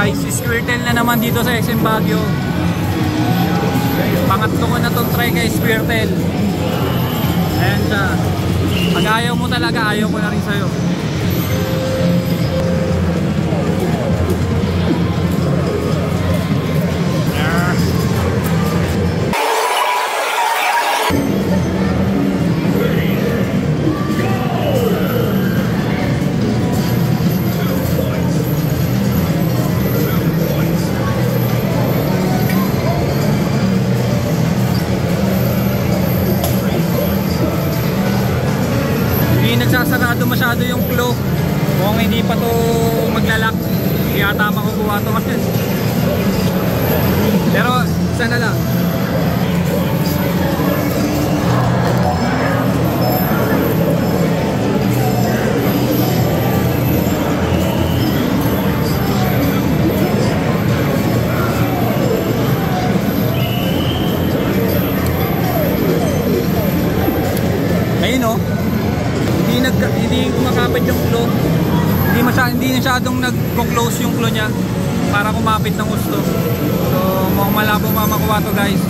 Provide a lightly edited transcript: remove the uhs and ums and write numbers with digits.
guys, Squirtle na naman dito sa SM Baguio. Pangatlo ko na itong try kay Squirtle. Ayan siya. Pag ayaw mo talaga, ayaw ko na rin sa'yo. Nagsasarado masyado yung flow. Kung hindi pa to maglalak, kaya tama kukuha to kasi. Pero isa na lang. Ayun o. Hindi kumakapit yung flow. Hindi masyadong nag-close yung flow niya para kumapit ng gusto. So mukhang malabo makuha to guys.